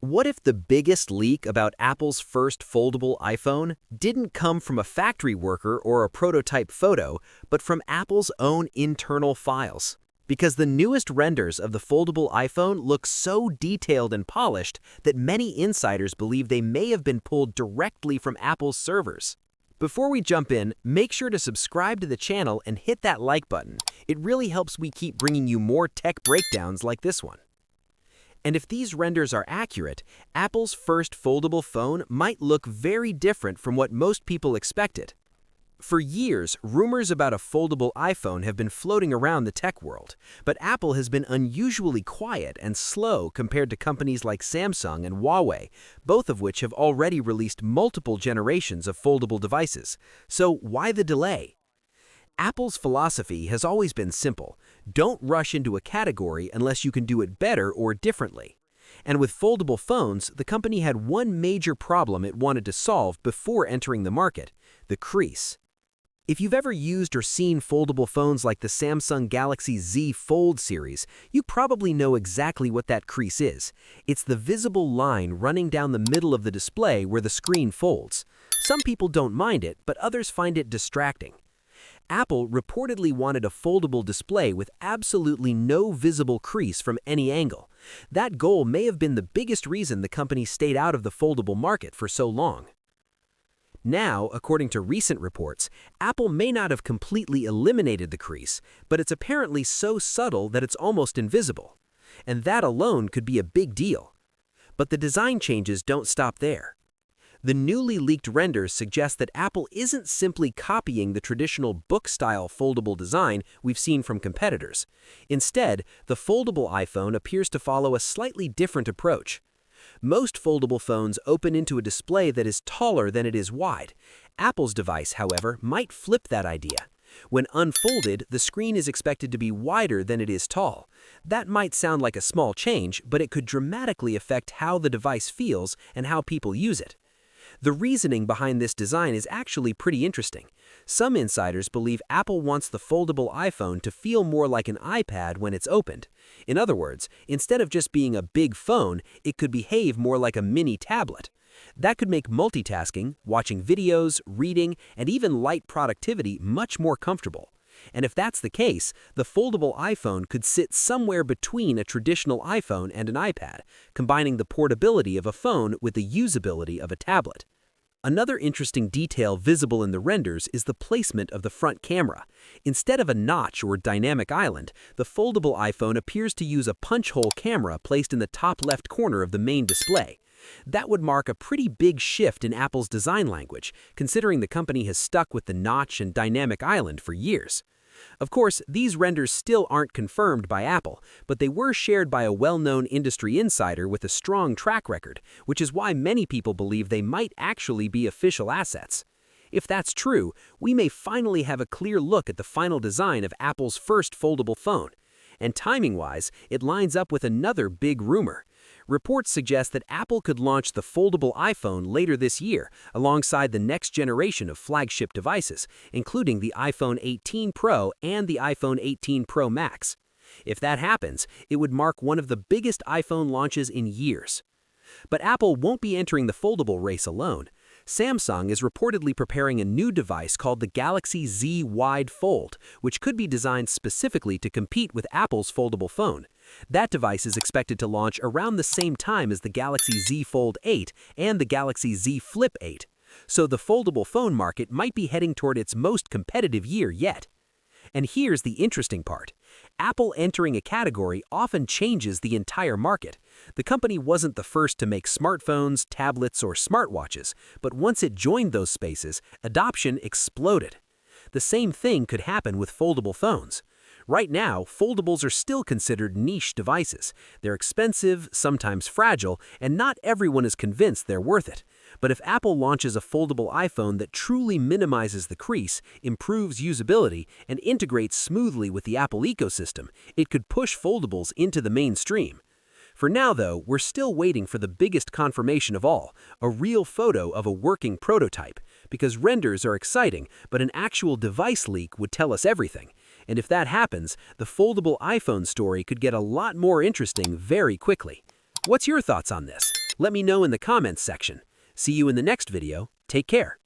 What if the biggest leak about Apple's first foldable iPhone didn't come from a factory worker or a prototype photo, but from Apple's own internal files? Because the newest renders of the foldable iPhone look so detailed and polished that many insiders believe they may have been pulled directly from Apple's servers. Before we jump in, make sure to subscribe to the channel and hit that like button. It really helps we keep bringing you more tech breakdowns like this one. And if these renders are accurate, Apple's first foldable phone might look very different from what most people expected. For years, rumors about a foldable iPhone have been floating around the tech world, but Apple has been unusually quiet and slow compared to companies like Samsung and Huawei, both of which have already released multiple generations of foldable devices. So why the delay? Apple's philosophy has always been simple. Don't rush into a category unless you can do it better or differently. And with foldable phones, the company had one major problem it wanted to solve before entering the market: the crease. If you've ever used or seen foldable phones like the Samsung Galaxy Z Fold series, you probably know exactly what that crease is. It's the visible line running down the middle of the display where the screen folds. Some people don't mind it, but others find it distracting. Apple reportedly wanted a foldable display with absolutely no visible crease from any angle. That goal may have been the biggest reason the company stayed out of the foldable market for so long. Now, according to recent reports, Apple may not have completely eliminated the crease, but it's apparently so subtle that it's almost invisible. And that alone could be a big deal. But the design changes don't stop there. The newly leaked renders suggest that Apple isn't simply copying the traditional book-style foldable design we've seen from competitors. Instead, the foldable iPhone appears to follow a slightly different approach. Most foldable phones open into a display that is taller than it is wide. Apple's device, however, might flip that idea. When unfolded, the screen is expected to be wider than it is tall. That might sound like a small change, but it could dramatically affect how the device feels and how people use it. The reasoning behind this design is actually pretty interesting. Some insiders believe Apple wants the foldable iPhone to feel more like an iPad when it's opened. In other words, instead of just being a big phone, it could behave more like a mini tablet. That could make multitasking, watching videos, reading, and even light productivity much more comfortable. And if that's the case, the foldable iPhone could sit somewhere between a traditional iPhone and an iPad, combining the portability of a phone with the usability of a tablet. Another interesting detail visible in the renders is the placement of the front camera. Instead of a notch or dynamic island, the foldable iPhone appears to use a punch-hole camera placed in the top left corner of the main display. That would mark a pretty big shift in Apple's design language, considering the company has stuck with the notch and dynamic island for years. Of course, these renders still aren't confirmed by Apple, but they were shared by a well-known industry insider with a strong track record, which is why many people believe they might actually be official assets. If that's true, we may finally have a clear look at the final design of Apple's first foldable phone. And timing-wise, it lines up with another big rumor. Reports suggest that Apple could launch the foldable iPhone later this year, alongside the next generation of flagship devices, including the iPhone 18 Pro and the iPhone 18 Pro Max. If that happens, it would mark one of the biggest iPhone launches in years. But Apple won't be entering the foldable race alone. Samsung is reportedly preparing a new device called the Galaxy Z Wide Fold, which could be designed specifically to compete with Apple's foldable phone. That device is expected to launch around the same time as the Galaxy Z Fold 8 and the Galaxy Z Flip 8. So the foldable phone market might be heading toward its most competitive year yet. And here's the interesting part. Apple entering a category often changes the entire market. The company wasn't the first to make smartphones, tablets, or smartwatches, but once it joined those spaces, adoption exploded. The same thing could happen with foldable phones. Right now, foldables are still considered niche devices. They're expensive, sometimes fragile, and not everyone is convinced they're worth it. But if Apple launches a foldable iPhone that truly minimizes the crease, improves usability, and integrates smoothly with the Apple ecosystem, it could push foldables into the mainstream. For now, though, we're still waiting for the biggest confirmation of all, a real photo of a working prototype, because renders are exciting, but an actual device leak would tell us everything. And if that happens, the foldable iPhone story could get a lot more interesting very quickly. What's your thoughts on this? Let me know in the comments section. See you in the next video. Take care.